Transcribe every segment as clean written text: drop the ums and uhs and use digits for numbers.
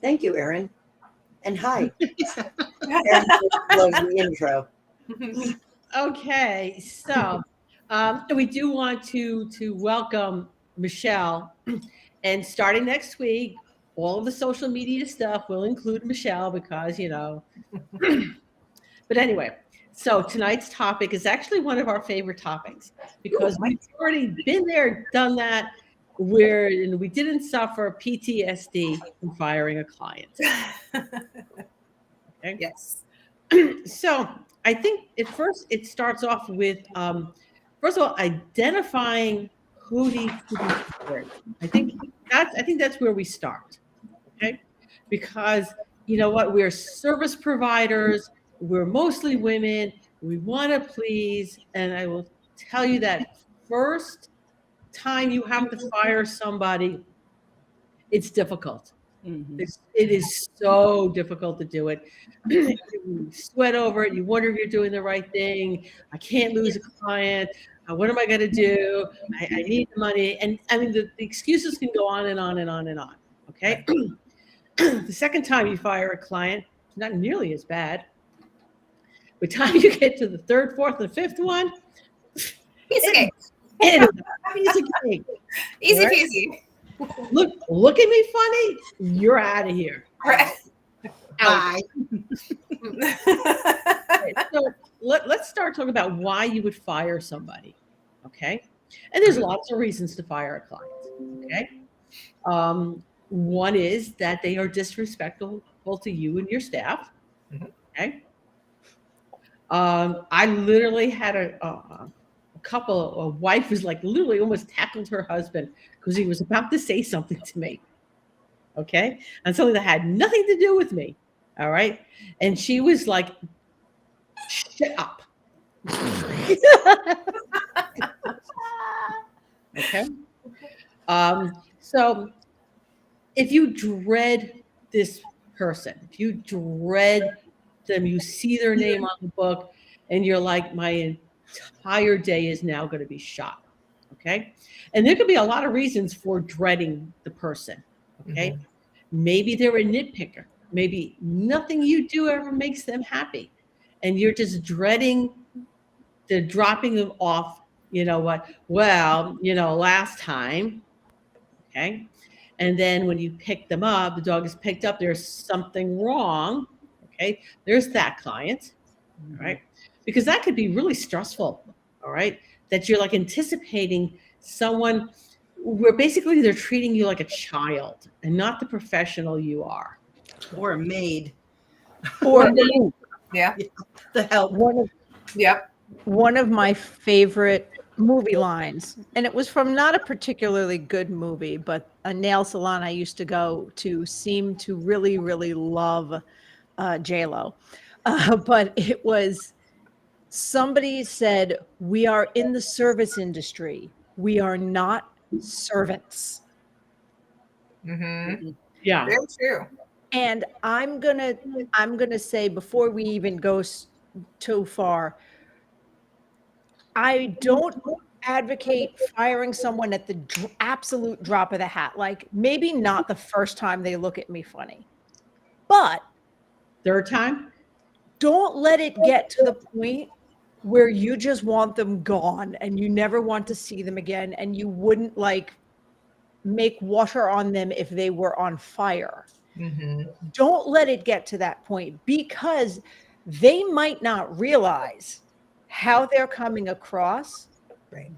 Thank you, Erin. And hi. Erin loves the intro. Okay, so we do want to welcome Michelle, and starting next week, all of the social media stuff will include Michelle because But anyway, so tonight's topic is actually one of our favorite topics because we've already been there, done that, where we didn't suffer PTSD from firing a client. Okay. Yes. So I think at first it starts off with first of all identifying who needs to be fired. I think that's where we start. Okay, because you know what, we're service providers, we're mostly women, we want to please, and I will tell you that first time you have to fire somebody, it's difficult. It is so difficult to do it. You sweat over it. You wonder if you're doing the right thing. I can't lose a client. What am I going to do? I need the money. And I mean, the excuses can go on and on and on and on. Okay. The second time you fire a client, it's not nearly as bad. By the time you get to the third, fourth, and fifth one, Piece of cake. it is a piece of cake. Easy Right? peasy. Look at me funny. You're out of here. Right. Out. So let's start talking about why you would fire somebody. Okay. And there's lots of reasons to fire a client. Okay. One is that they are disrespectful to you and your staff. Okay. I literally had a wife was like literally almost tackled her husband because he was about to say something to me. Okay. And something that had nothing to do with me. All right. And she was like, shut up. Okay. So if you dread this person, if you dread them, you see their name on the book, and you're like, my entire day is now going to be shot. Okay. And there could be a lot of reasons for dreading the person. Okay. Maybe they're a nitpicker. Maybe nothing you do ever makes them happy. And you're just dreading the dropping them off. You know what? Well, last time. Okay. And then when you pick them up, the dog is picked up, there's something wrong. Okay. There's that client. All right. Because that could be really stressful. All right. That you're like anticipating someone where basically they're treating you like a child and not the professional you are. Or a maid. Or Yeah. The help. Yep. one of my favorite movie lines, and it was from not a particularly good movie, but a nail salon I used to go to seemed to really, really love J-Lo. But it was, somebody said, "We are in the service industry. We are not servants." Yeah. Very true. And I'm gonna say, before we even go too far, I don't advocate firing someone at the absolute drop of the hat. Like, maybe not the first time they look at me funny, but Third time? don't let it get to the point where you just want them gone and you never want to see them again, and you wouldn't like make water on them if they were on fire. Don't let it get to that point, because they might not realize how they're coming across. Right.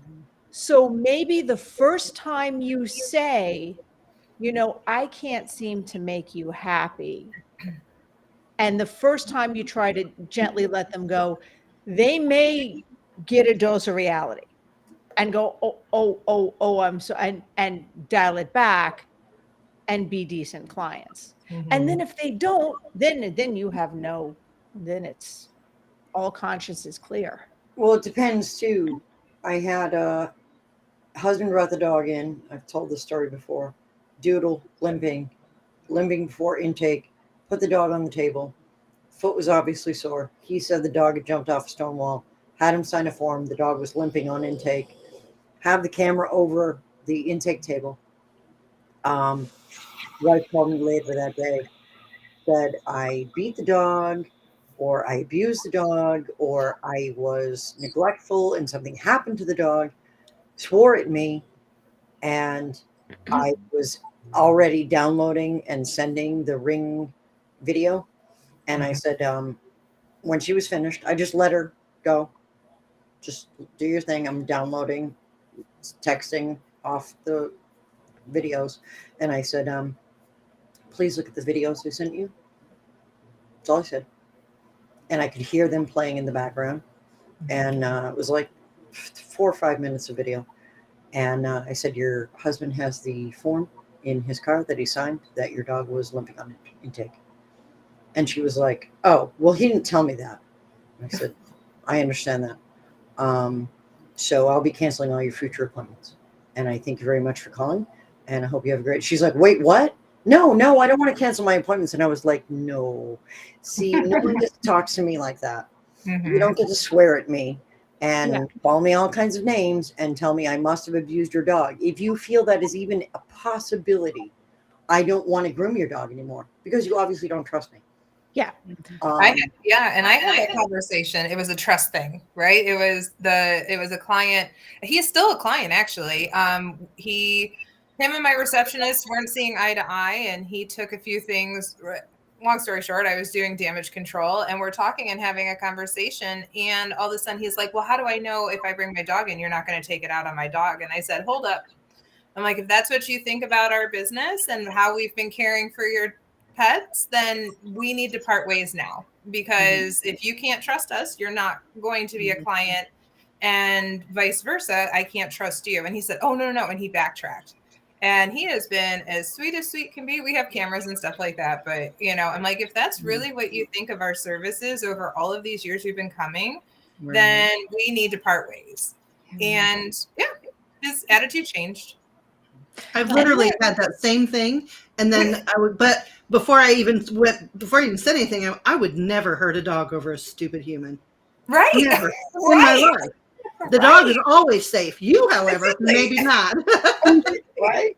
So maybe the first time you say, I can't seem to make you happy, and the first time you try to gently let them go, they may get a dose of reality and go, oh, I'm so, and dial it back and be decent clients. And then if they don't, then you have then it's all conscience is clear. Well, it depends too. I had a husband brought the dog in. I've told this story before. Doodle, limping before intake, put the dog on the table. Foot was obviously sore. He said the dog had jumped off a stone wall, had him sign a form. The dog was limping on intake. Have the camera over the intake table. wife called me later that day, said I beat the dog, or I abused the dog, or I was neglectful and something happened to the dog, swore at me, and I was already downloading and sending the ring video. And I said, when she was finished, I just let her go. Just do your thing. I'm downloading, texting off the videos. And I said, please look at the videos I sent you. That's all I said. And I could hear them playing in the background. And it was like 4 or 5 minutes of video. And I said, your husband has the form in his car that he signed that your dog was limping on intake. And she was like, oh, well, he didn't tell me that. I said, I understand that. So I'll be canceling all your future appointments. And I thank you very much for calling. And I hope you have a great. She's like, wait, what? No, I don't want to cancel my appointments. And I was like, no. See, no one just talks to me like that. You don't get to swear at me and call me all kinds of names and tell me I must have abused your dog. If you feel that is even a possibility, I don't want to groom your dog anymore because you obviously don't trust me. Yeah. I had that conversation. It was a trust thing, right? It was a client. He's still a client, actually. Him and my receptionist weren't seeing eye to eye, and he took a few things. Long story short, I was doing damage control, and we're talking and having a conversation, and all of a sudden he's like, well, how do I know if I bring my dog in, you're not going to take it out on my dog? And I said, hold up. I'm like, if that's what you think about our business and how we've been caring for your pets, then we need to part ways now, because if you can't trust us, you're not going to be a client, and vice versa. I can't trust you. And he said, oh, no. And he backtracked. And he has been as sweet can be. We have cameras and stuff like that. But, I'm like, if that's really what you think of our services over all of these years we've been coming, then we need to part ways. And his attitude changed. I've literally had that same thing. And then but before I even said anything, I would never hurt a dog over a stupid human. Right. Never in my life. The dog is always safe. You, however, maybe not. Right.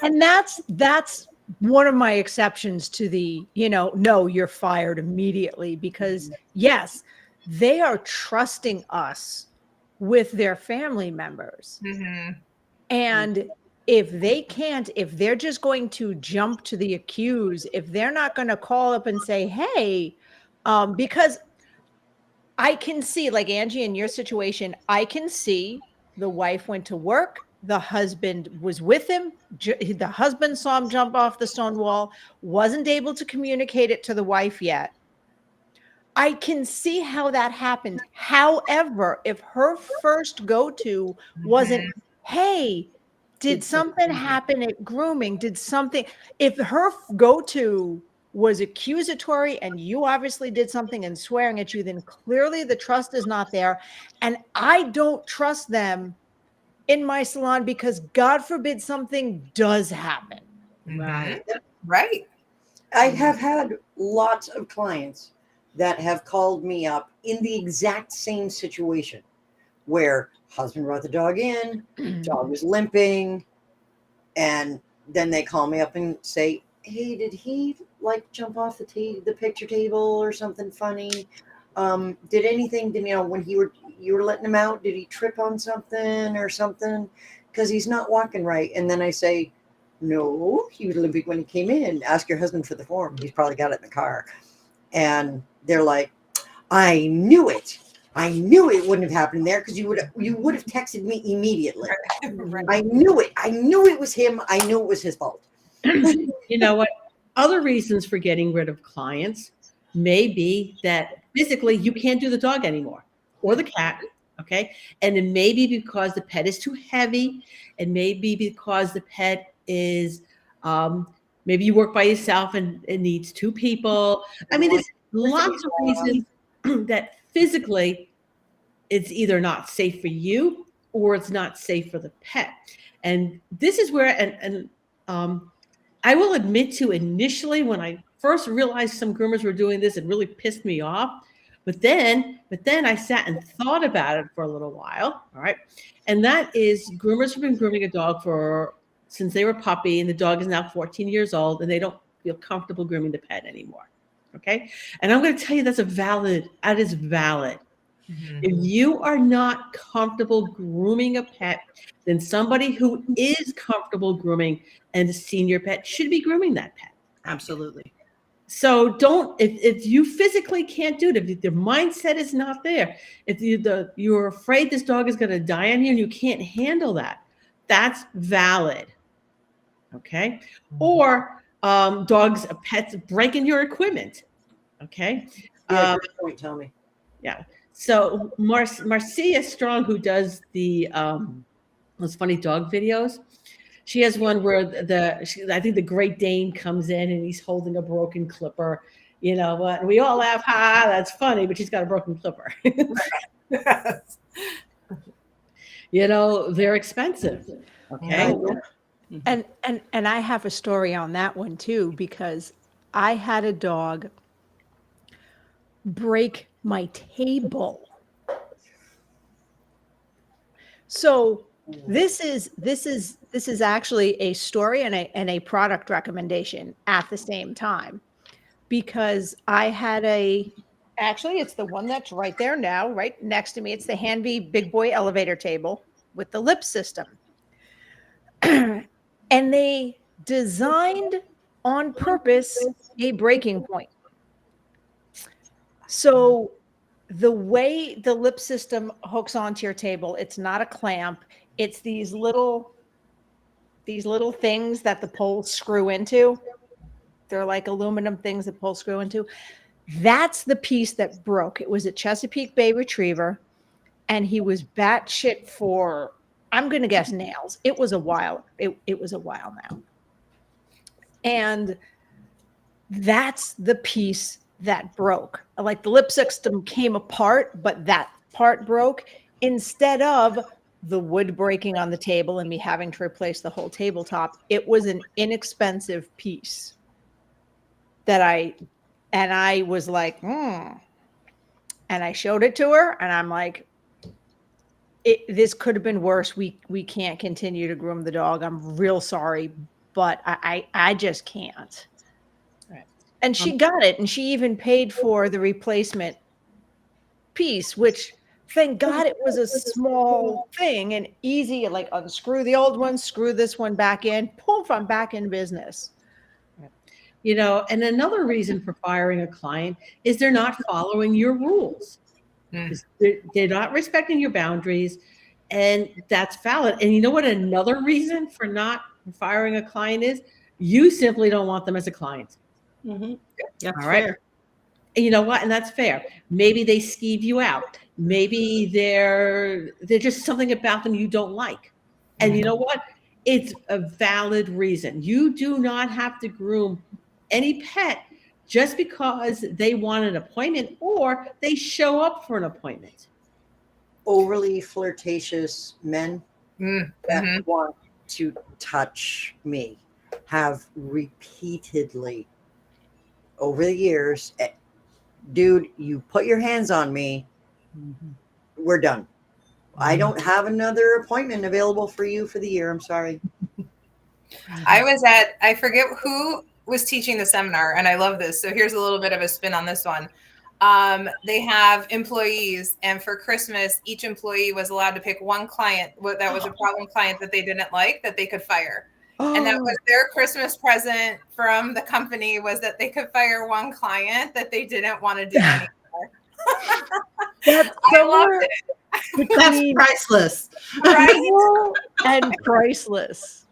And that's one of my exceptions to the, no, you're fired immediately, because yes, they are trusting us with their family members. And if they're just going to jump to the accused, if they're not going to call up and say, hey, because I can see, like Angie, in your situation, I can see the wife went to work. The husband was with him. The husband saw him jump off the stone wall, wasn't able to communicate it to the wife yet. I can see how that happened. However, if her first go-to wasn't, hey, did something happen at grooming? If her go-to was accusatory and you obviously did something and swearing at you, then clearly the trust is not there. And I don't trust them in my salon because God forbid something does happen. Right. I have had lots of clients that have called me up in the exact same situation where husband brought the dog in, dog was limping, and then they call me up and say, hey, did he like jump off the picture table or something funny? Did anything, when you were letting him out, did he trip on something or something? Because he's not walking right. And then I say, no, he was limping when he came in. Ask your husband for the form. He's probably got it in the car. And they're like, I knew it. I knew it wouldn't have happened there because you would have texted me immediately. I knew it. I knew it was him. I knew it was his fault. You know what? Other reasons for getting rid of clients may be that physically you can't do the dog anymore or the cat. Okay. And it may be because the pet is too heavy. It may be because the pet is, maybe you work by yourself and it needs 2 people. I mean, there's lots of reasons that physically it's either not safe for you or it's not safe for the pet. And this is where, I will admit to initially when I first realized some groomers were doing this, it really pissed me off. But then I sat and thought about it for a little while. All right. And that is groomers have been grooming a dog for since they were a puppy, and the dog is now 14 years old, and they don't feel comfortable grooming the pet anymore. Okay. And I'm going to tell you that is valid. Mhm. If you are not comfortable grooming a pet, then somebody who is comfortable grooming and seeing your pet should be grooming that pet. Absolutely. So don't, if you physically can't do it, if the mindset is not there, if you're afraid this dog is going to die on you and you can't handle that, that's valid. Okay. Or pets breaking your equipment. Okay. Yeah, good point, Tommy. Yeah. So Marcia Strong, who does those funny dog videos, she has one where I think the Great Dane comes in and he's holding a broken clipper. You know what? We all laugh, ha, that's funny, but she's got a broken clipper. Yes. You know, they're expensive. Okay. And I have a story on that one too, because I had a dog break my table. So this is actually a story and a product recommendation at the same time, because I had actually it's the one that's right there now, right next to me. It's the Hanby Big Boy elevator table with the lip system. And they designed on purpose a breaking point. So the way the lip system hooks onto your table, it's not a clamp. It's these little things that the poles screw into. They're like aluminum things that poles screw into. That's the piece that broke. It was a Chesapeake Bay Retriever, and he was batshit for, I'm going to guess, nails. It was a while. It was a while now. And that's the piece that broke. Like the lip system came apart, but that part broke instead of the wood breaking on the table and me having to replace the whole tabletop. It was an inexpensive piece that I was like, and I showed it to her and I'm like, this could have been worse. We can't continue to groom the dog. I'm real sorry, but I just can't. And she got it, and she even paid for the replacement piece, which thank God it was a small thing and easy. Like unscrew the old one, screw this one back in, poof, I'm back in business. You know, and another reason for firing a client is they're not following your rules. They're not respecting your boundaries, and that's valid. And you know what another reason for not firing a client is? You simply don't want them as a client. Mm-hmm. That's all right. fair. And you know what? And that's fair. Maybe they skeeve you out. Maybe they're just something about them you don't like. And you know what? It's a valid reason. You do not have to groom any pet just because they want an appointment or they show up for an appointment. Overly flirtatious men Mm-hmm. that want to touch me have repeatedly over the years, dude, you put your hands on me, we're done. I don't have another appointment available for you for the year. I'm sorry. I forget who was teaching the seminar, and I love this. So here's a little bit of a spin on this one. They have employees, and for Christmas, each employee was allowed to pick one client that was a problem client that they didn't like that they could fire. And that was their Christmas present from the company, was that they could fire one client that they didn't want to do anymore. I loved it. That's priceless. Right? And priceless.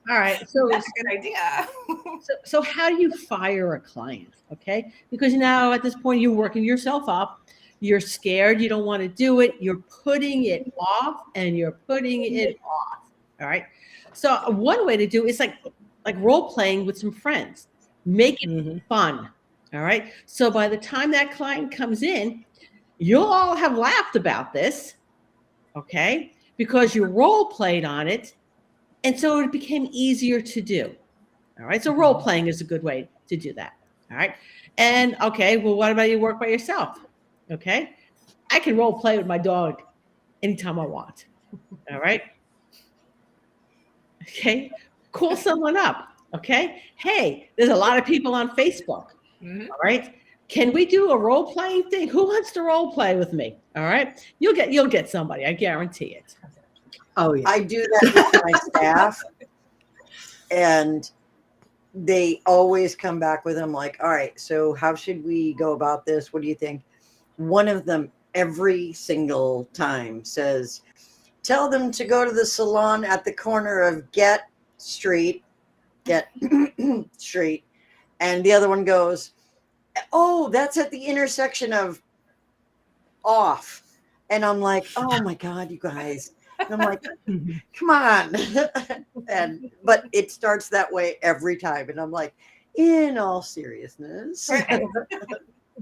All right. So That's a good idea. So how do you fire a client? Okay. Because now at this point, you're working yourself up. You're scared. You don't want to do it. You're putting it off and you're putting it off. All right. So one way to do is like role playing with some friends. Make it fun. All right. So by the time that client comes in, you'll all have laughed about this. Okay. Because you role played on it. And so it became easier to do. All right. So role playing is a good way to do that. All right. And okay, well, what about you work by yourself? Okay. I can role play with my dog anytime I want. All right. Okay. Call someone up. Okay. Hey, there's a lot of people on Facebook. Mhm. All right. Can we do a role playing thing? Who wants to role play with me? All right. You'll get somebody. I guarantee it. Oh yeah. I do that with my staff, and they always come back with them like, all right, so how should we go about this? What do you think? One of them every single time says, tell them to go to the salon at the corner of Get Street. And the other one goes, oh, that's at the intersection of Off. And I'm like, oh my God, you guys. And I'm like, come on. But it starts that way every time. And I'm like, in all seriousness.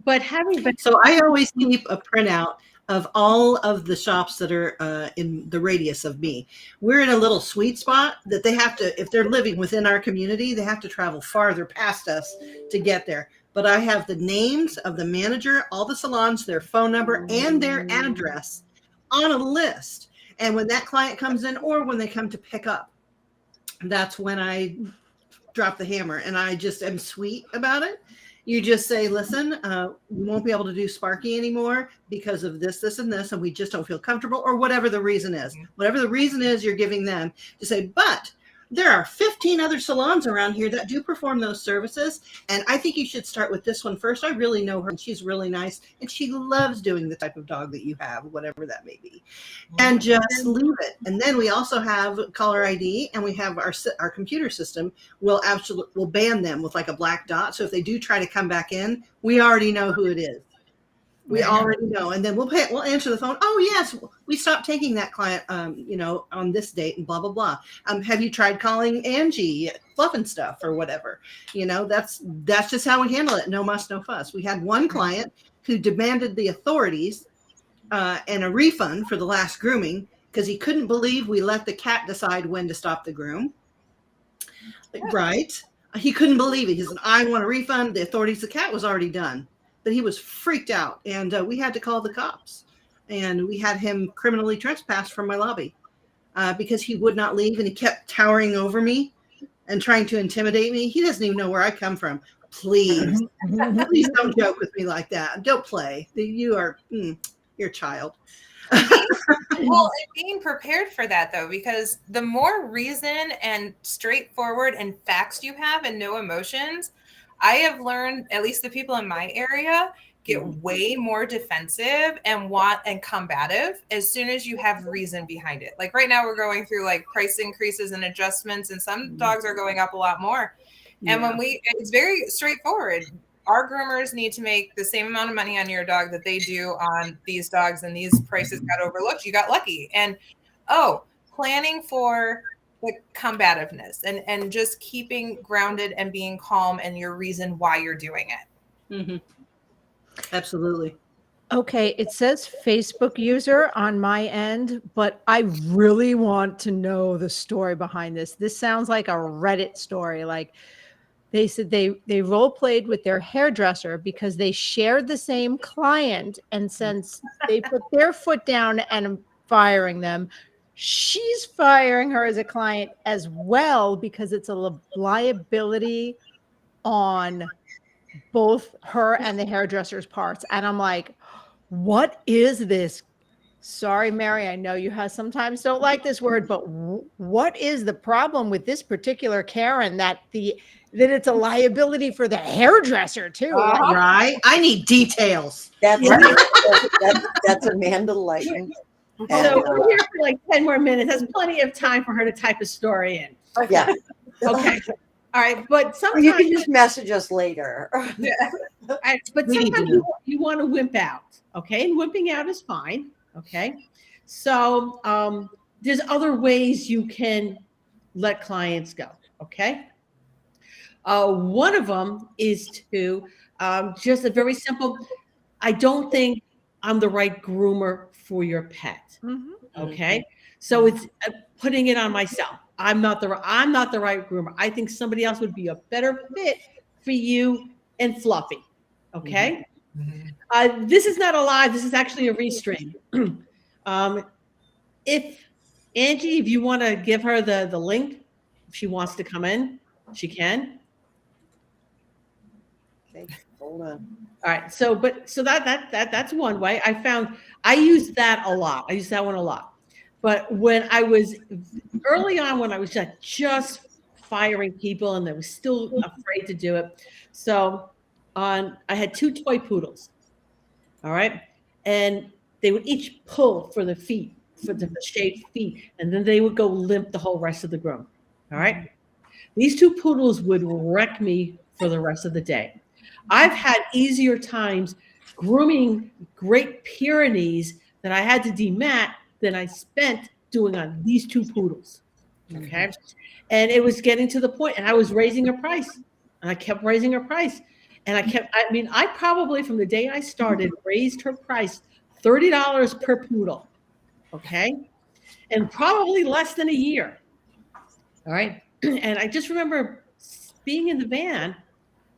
But having been So I always keep a printout of all of the shops that are in the radius of me. We're in a little sweet spot that they have to, if they're living within our community, they have to travel farther past us to get there. But I have the names of the manager, all the salons, their phone number, and their address on a list. And when that client comes in or when they come to pick up, that's when I drop the hammer, and I just am sweet about it. You just say, listen, we won't be able to do Sparky anymore because of this, this, and this, and we just don't feel comfortable, or whatever the reason is. Whatever the reason is, you're giving them to say, but there are 15 other salons around here that do perform those services, and I think you should start with this one first. I really know her, and she's really nice, and she loves doing the type of dog that you have, whatever that may be. And just leave it. And then we also have caller ID, and we have our computer system will ban them with like a black dot. So if they do try to come back in, we already know who it is. We already know, and then we'll answer the phone. Oh yes, we stopped taking that client, on this date, and blah blah blah. Have you tried calling Angie Fluff and Stuff or whatever? That's just how we handle it. No muss, no fuss. We had one client who demanded the authorities and a refund for the last grooming because he couldn't believe we let the cat decide when to stop the groom. Right? He couldn't believe it. He said, "I want a refund." The authorities. The cat was already done. But he was freaked out, and we had to call the cops, and we had him criminally trespassed from my lobby because he would not leave, and he kept towering over me and trying to intimidate me. He doesn't even know where I come from. Please don't joke with me like that. Don't play. You're a child. Well, and being prepared for that, though, because the more reason and straightforward and facts you have and no emotions, I have learned, at least the people in my area, get way more defensive and combative as soon as you have reason behind it. Like right now we're going through like price increases and adjustments, and some dogs are going up a lot more. And it's very straightforward. Our groomers need to make the same amount of money on your dog that they do on these dogs, and these prices got overlooked. You got lucky. And planning for the combativeness and just keeping grounded and being calm and your reason why you're doing it. Mm-hmm. Absolutely. Okay, it says Facebook user on my end, but I really want to know the story behind this. This sounds like a Reddit story. Like they said they role played with their hairdresser because they shared the same client, and since they put their foot down and firing them, she's firing her as a client as well because it's a liability on both her and the hairdresser's parts. And I'm like, what is this? Sorry, Mary, I know you sometimes don't like this word, but what is the problem with this particular Karen that it's a liability for the hairdresser too? Right? I need details. That's Amanda Lighton. So we're here for like 10 more minutes. That's plenty of time for her to type a story in. Yeah. Okay. All right. But sometimes you can just message us later. Yeah. But sometimes you want to wimp out. Okay. And wimping out is fine. Okay. So there's other ways you can let clients go. Okay. One of them is to just a very simple, I don't think I'm the right groomer for your pet. Mm-hmm. Okay. So it's putting it on myself. I'm not the right groomer. I think somebody else would be a better fit for you and Fluffy. Okay. Mm-hmm. This is not a live. This is actually a restream. If Angie, if you want to give her the link if she wants to come in, she can. Okay, hold on. All right. So that's one way. I found I use that a lot. I use that one a lot. But when I was early on, when I was just firing people and I was still afraid to do it, so I had 2 toy poodles. All right, and they would each pull for the feet, for the shaved feet, and then they would go limp the whole rest of the groom. All right, these 2 poodles would wreck me for the rest of the day. I've had easier times grooming Great Pyrenees that I had to demat than I spent doing on these 2 poodles. Okay. And it was getting to the point, and I was raising her price. And I kept raising her price. And I probably from the day I started raised her price $30 per poodle. Okay. And probably less than a year. All right. And I just remember being in the van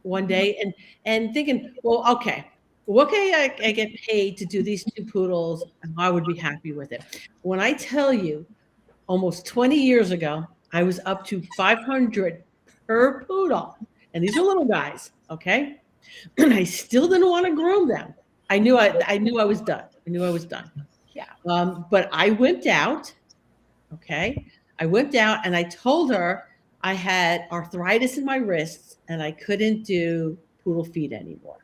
one day and thinking, well, okay, what can I get paid to do these 2 poodles? And I would be happy with it. When I tell you, almost 20 years ago, I was up to 500 per poodle, and these are little guys, okay? And I still didn't want to groom them. I knew I was done. I knew I was done. Yeah. But I wimped out. Okay. I wimped out and I told her I had arthritis in my wrists and I couldn't do poodle feet anymore.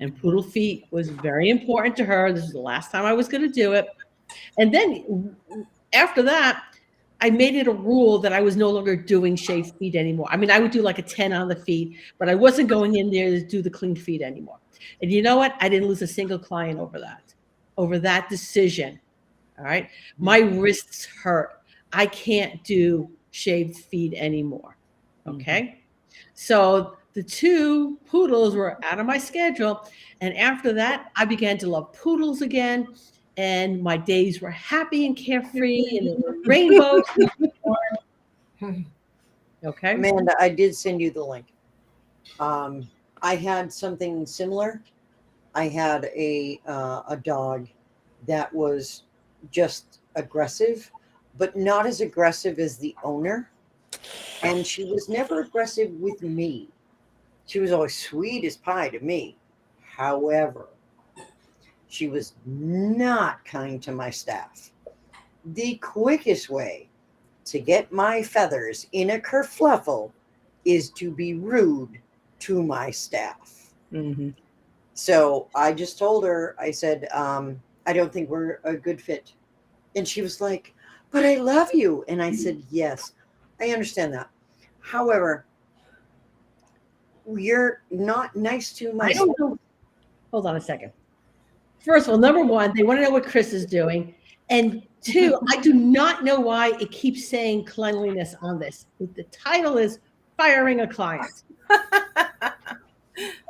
And poodle feet was very important to her. This is the last time I was going to do it. And then after that, I made it a rule that I was no longer doing shaved feet anymore. I mean, I would do like a 10 on the feet, but I wasn't going in there to do the clean feet anymore. And you know what? I didn't lose a single client over that decision. All right. My wrists hurt. I can't do shaved feet anymore. Okay. So the 2 poodles were out of my schedule. And after that, I began to love poodles again. And my days were happy and carefree and there were rainbows. Okay. Amanda, I did send you the link. I had something similar. I had a dog that was just aggressive, but not as aggressive as the owner. And she was never aggressive with me. She was always sweet as pie to me. However, she was not kind to my staff. The quickest way to get my feathers in a kerfluffle is to be rude to my staff. Mm-hmm. So I just told her, I said, I don't think we're a good fit. And she was like, but I love you. And I said, yes, I understand that. However, you're not nice to my I don't know. Hold on a second. First of all, number one, they want to know what Chris is doing. And 2, I do not know why it keeps saying cleanliness on this. The title is firing a client.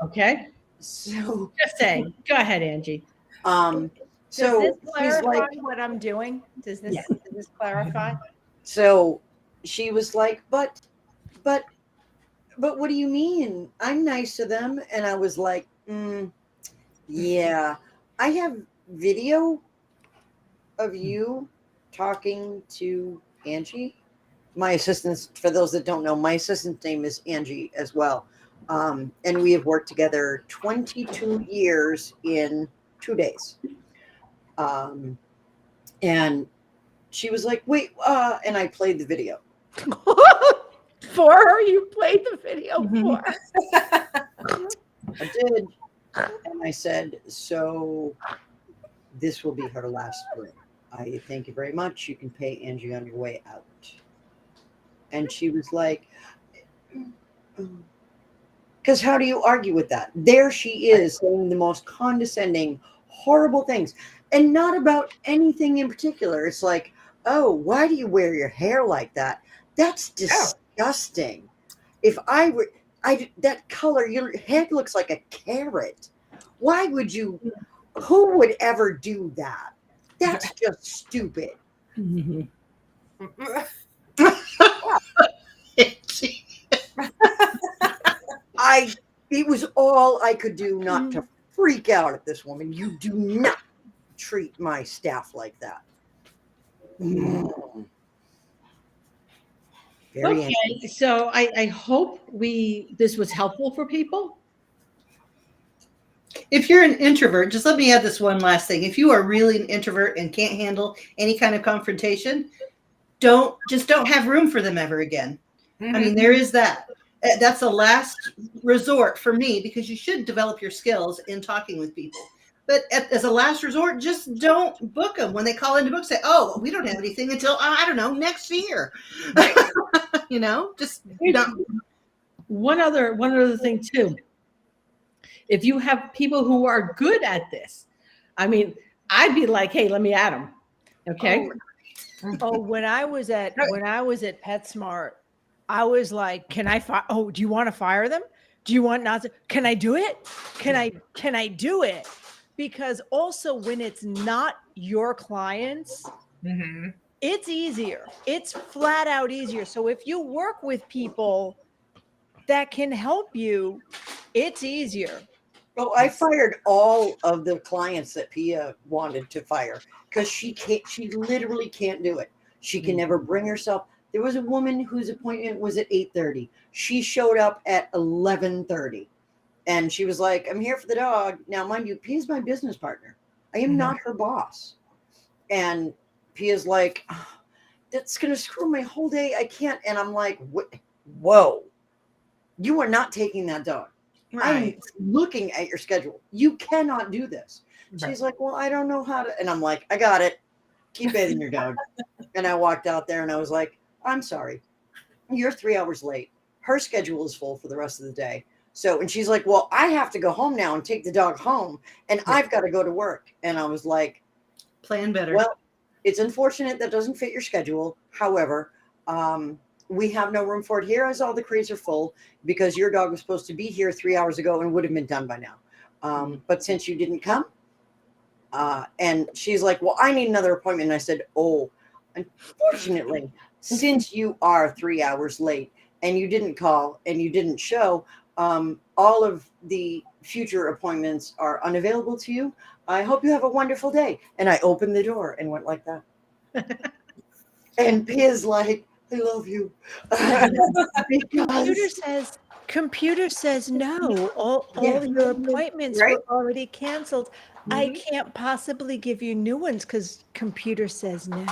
Okay. So Just saying. Go ahead, Angie. Does so this he's clarify like, what I'm doing? Does this clarify? so she was like, but what do you mean? I'm nice to them. And I was like, yeah, I have video of you talking to Angie. My assistant's, for those that don't know, my assistant's name is Angie as well. And we have worked together 22 years in 2 days. And she was like, wait, and I played the video. For her, you played the video for her. I did. And I said, so this will be her last room. I thank you very much. You can pay Angie on your way out. And she was like, because how do you argue with that? There she is saying the most condescending, horrible things, and not about anything in particular. It's like, oh, why do you wear your hair like that? That's disgusting. If I were, that color, your head looks like a carrot. Why would you? Who would ever do that? That's just stupid. It was all I could do not to freak out at this woman. You do not treat my staff like that. Very Okay, so I hope this was helpful for people. If you're an introvert, just let me add this one last thing. If you are really an introvert and can't handle any kind of confrontation, don't have room for them ever again. Mhm. I mean, there is that. That's a last resort for me, because you should develop your skills in talking with people. But as a last resort, just don't book them. When they call in to book, say, "Oh, we don't have anything until I don't know, next year." Just not. One other thing too. If you have people who are good at this, I mean, I'd be like, hey, let me at them. Okay. Oh, when I was at PetSmart, I was like, "Can I fire? Oh, do you want to fire them? Do you want not to? Can I do it? Can I do it?" Because also when it's not your clients, Mhm. it's easier. It's flat out easier. So if you work with people that can help you, it's easier. Well, I fired all of the clients that Pia wanted to fire because she can't. She literally can't do it. She can never bring herself. There was a woman whose appointment was at 8:30. She showed up at 11:30, and she was like, "I'm here for the dog." Now, mind you, Pia's my business partner. I am not her boss, and Pia's like, "Oh, "That's gonna screw my whole day. I can't." And I'm like, "Whoa, you are not taking that dog." I'm looking at your schedule. You cannot do this. She's like, "Well, I don't know how to." And I'm like, "I got it. Keep bathing your dog." And I walked out there and I was like, "I'm sorry. You're 3 hours late. Her schedule is full for the rest of the day." So, and she's like, "Well, I have to go home now and take the dog home, and I've got to go to work." And I was like, Plan better. "Well, it's unfortunate that doesn't fit your schedule. However, we have no room for it here as all the crates are full because your dog was supposed to be here 3 hours ago and would have been done by now. But since you didn't come," and she's like, "Well, I need another appointment." And I said, "Oh, unfortunately, since you are 3 hours late and you didn't call and you didn't show, all of the future appointments are unavailable to you. I hope you have a wonderful day." And I opened the door and went like that. And Pia's like, "I love you." Computer says no. All your appointments Right? were already canceled. I Mhm. can't possibly give you new ones because computer says no.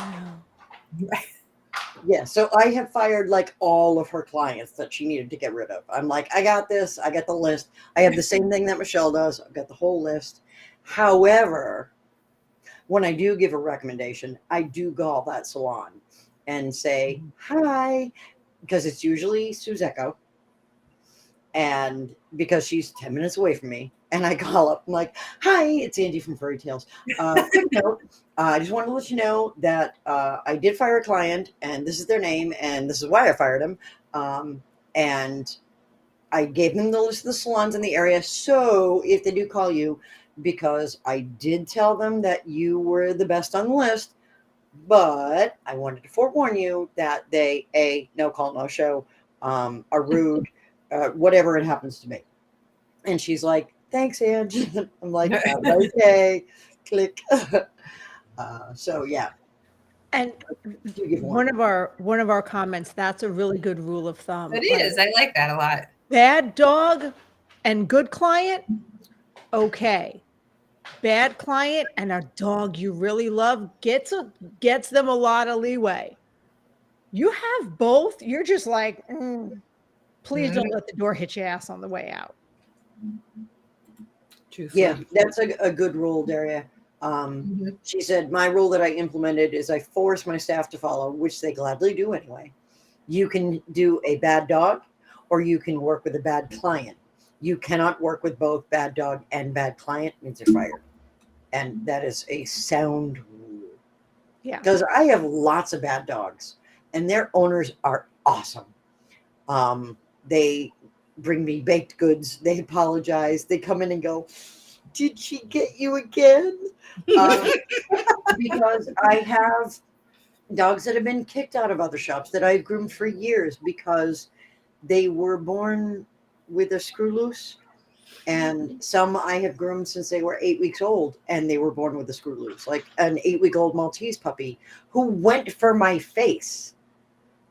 Yeah, so I have fired like all of her clients that she needed to get rid of. I'm like, "I got this. I got the list. I have the same thing that Michelle does. I've got the whole list." However, when I do give a recommendation, I do call that salon and say, "Hi," because it's usually Suzeko. And because she's 10 minutes away from me, and I call up, I'm like, "Hi, it's Andy from Furry Tales. Quick note, I just wanted to let you know that I did fire a client, and this is their name, and this is why I fired them. And I gave them the list of the salons in the area. So if they do call you, because I did tell them that you were the best on the list, but I wanted to forewarn you that they, no call, no show, are rude, whatever it happens to be." And she's like, "Thanks, Ange." I'm like, "Have a nice day." Click. So yeah, And do give one of our comments, that's a really good rule of thumb. It Like, is. I like that a lot. bad dog and good client, okay. Bad client and a dog you really love gets them a lot of leeway. You have both, you're just like, please don't let the door hit your ass on the way out. Yeah, that's a good rule, Daria. She said, "My rule that I implemented is I force my staff to follow, which they gladly do anyway. You can do a bad dog or you can work with a bad client. You cannot work with both bad dog and bad client, means you're fired." And that is a sound rule. Yeah. Because I have lots of bad dogs and their owners are awesome. They bring me baked goods. They apologize. They come in and go, "Did she get you again?" Because I have dogs that have been kicked out of other shops that I've groomed for years because they were born with a screw loose. And some I have groomed since they were 8 weeks old and they were born with a screw loose, like an 8-week-old Maltese puppy who went for my face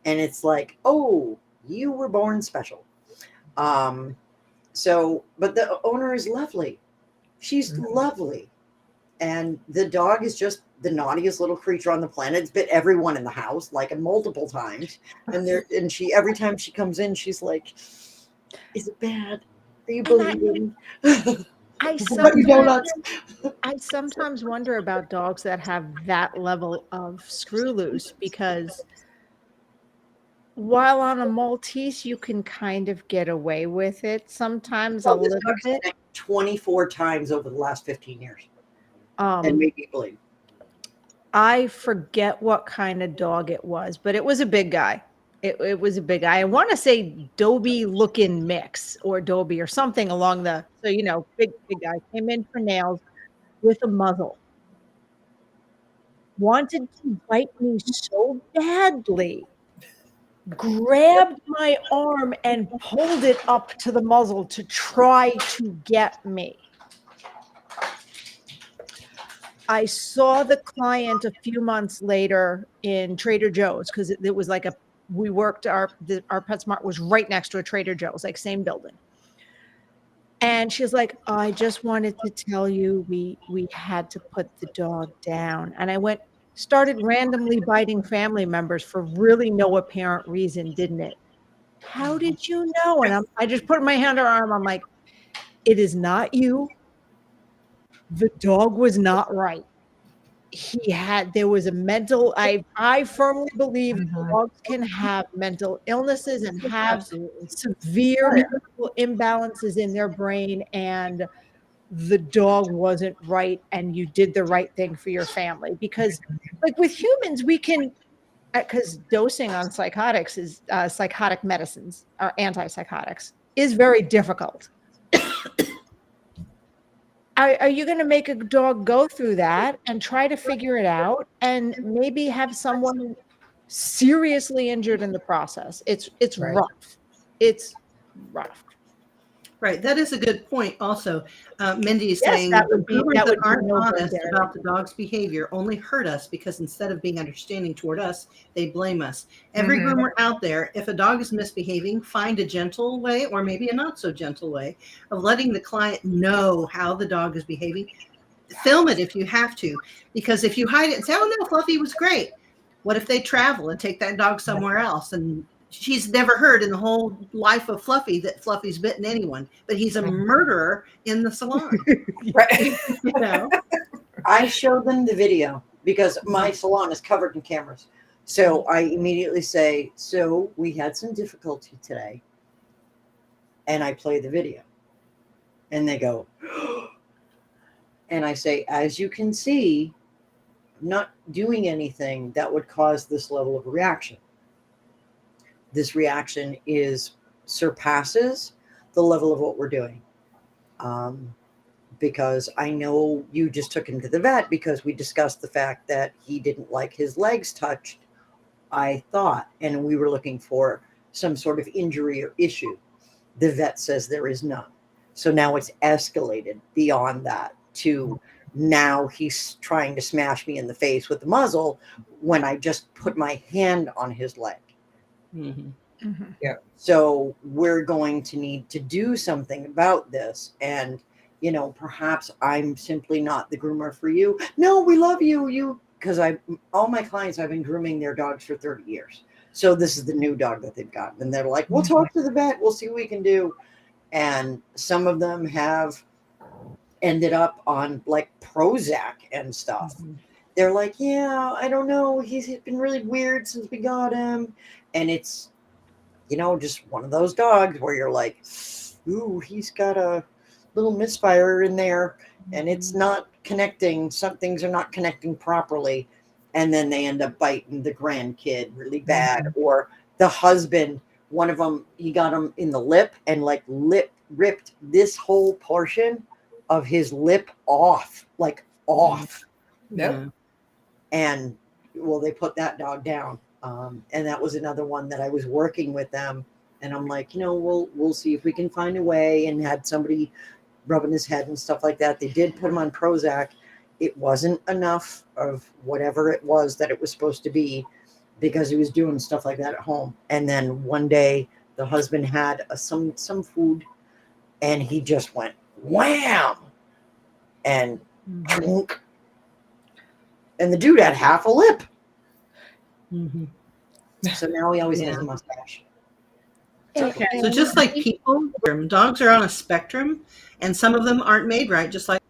And it's like, oh, you were born special. So, but the owner is lovely. She's lovely. And the dog is just the naughtiest little creature on the planet. It's bit everyone in the house like multiple times. And she, every time she comes in, she's like, is it bad? Are you bleeding? I But you donuts. sometimes wonder about dogs that have that level of screw loose, because while on a Maltese you can kind of get away with it sometimes a This little dog's bit. been 24 times over the last 15 years and Um, made me bleed. I forget what kind of dog it was, but it was a big guy. It was a big guy. I want to say Dobie looking mix or Dobie or something along the, so, you know, big guy came in for nails with a muzzle. Wanted to bite me so badly, grabbed my arm and pulled it up to the muzzle to try to get me. I saw the client a few months later in Trader Joe's, because it was like we worked, our PetSmart was right next to a Trader Joe's, like same building. And she's like, I just wanted to tell you we had to put the dog down. And I started randomly biting family members for really no apparent reason, didn't it? How did you know? And I just put my hand on her arm. I'm like, it is not you. The dog was not right. There was a mental, I firmly believe dogs can have mental illnesses and have Absolutely. severe chemical imbalances in their brain, and the dog wasn't right, and you did the right thing for your family. Because like with humans, we can, because dosing on psychotics is psychotic medicines or antipsychotics is very difficult. Are you going to make a dog go through that and try to figure it out and maybe have someone seriously injured in the process? It's Right. rough. It's rough. Right. That is a good point. Also, Mindy is Yes, saying that would be- groomers that would that be aren't no honest good, about the dog's behavior only hurt us, because instead of being understanding toward us, they blame us. Every groomer out there, if a dog is misbehaving, find a gentle way, or maybe a not so gentle way, of letting the client know how the dog is behaving. Film it if you have to, because if you hide it and say, oh no, Fluffy was great. What if they travel and take that dog somewhere else, and she's never heard in the whole life of Fluffy that Fluffy's bitten anyone, but he's a murderer in the salon. Right. You know? I showed them the video because my salon is covered in cameras. So I immediately say, so we had some difficulty today. And I play the video. And they go, and I say, as you can see, I'm not doing anything that would cause this level of reaction. This reaction surpasses the level of what we're doing. Because I know you just took him to the vet because we discussed the fact that he didn't like his legs touched, I thought, and we were looking for some sort of injury or issue. The vet says there is none. So now it's escalated beyond that to now he's trying to smash me in the face with the muzzle when I just put my hand on his leg. Mm-hmm. Mhm. Yeah. So we're going to need to do something about this. And, you know, perhaps I'm simply not the groomer for you. No, we love you. Because all my clients, I've been grooming their dogs for 30 years. So this is the new dog that they've gotten. And they're like, we'll talk to the vet. We'll see what we can do. And some of them have ended up on like Prozac and stuff. They're like, yeah, I don't know. He's been really weird since we got him. And it's, you know, just one of those dogs where you're like, ooh, he's got a little misfire in there and it's not connecting. Some things are not connecting properly. And then they end up biting the grandkid really bad. Or the husband, one of them, he got him in the lip and like ripped this whole portion of his lip off, like off. Yep. And well, they put that dog down. And that was another one that I was working with them. And I'm like, you know, we'll see if we can find a way, and had somebody rubbing his head and stuff like that. They did put him on Prozac. It wasn't enough of whatever it was that it was supposed to be. because he was doing stuff like that at home. And then one day the husband had some food, and he just went wham and clunk. And the dude had half a lip. So now he always has a mustache. Okay. So just like people, dogs are on a spectrum, and some of them aren't made right, just like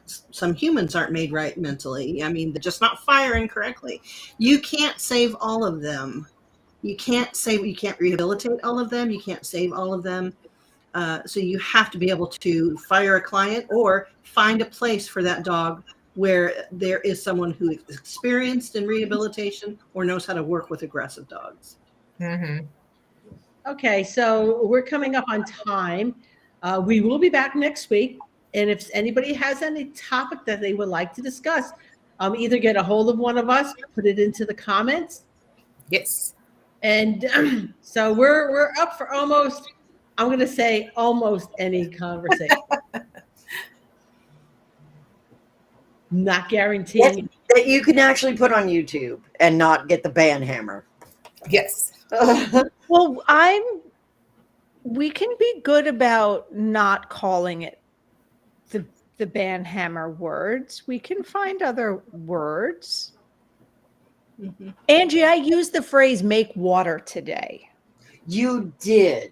some humans aren't made right mentally. I mean, they're just not firing correctly. You can't save all of them. You can't rehabilitate all of them. You can't save all of them. So you have to be able to fire a client or find a place for that dog where there is someone who is experienced in rehabilitation or knows how to work with aggressive dogs. Mm-hmm. Okay, so we're coming up on time. We will be back next week. And if anybody has any topic that they would like to discuss, either get a hold of one of us, put it into the comments. Yes. And so we're up for almost, I'm going to say almost any conversation. Not guaranteeing. That you can actually put on YouTube and not get the ban hammer. Yes. Well, we can be good about not calling it the banhammer words. We can find other words. Mm-hmm. Angie, I used the phrase make water today. You did.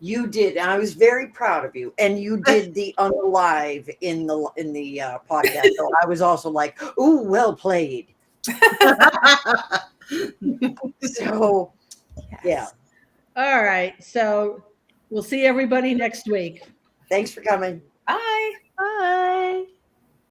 You did. And I was very proud of you. And you did the unalive in the podcast. So I was also like, ooh, well played. So Yes. yeah. All right. So we'll see everybody next week. Thanks for coming. Bye. Bye.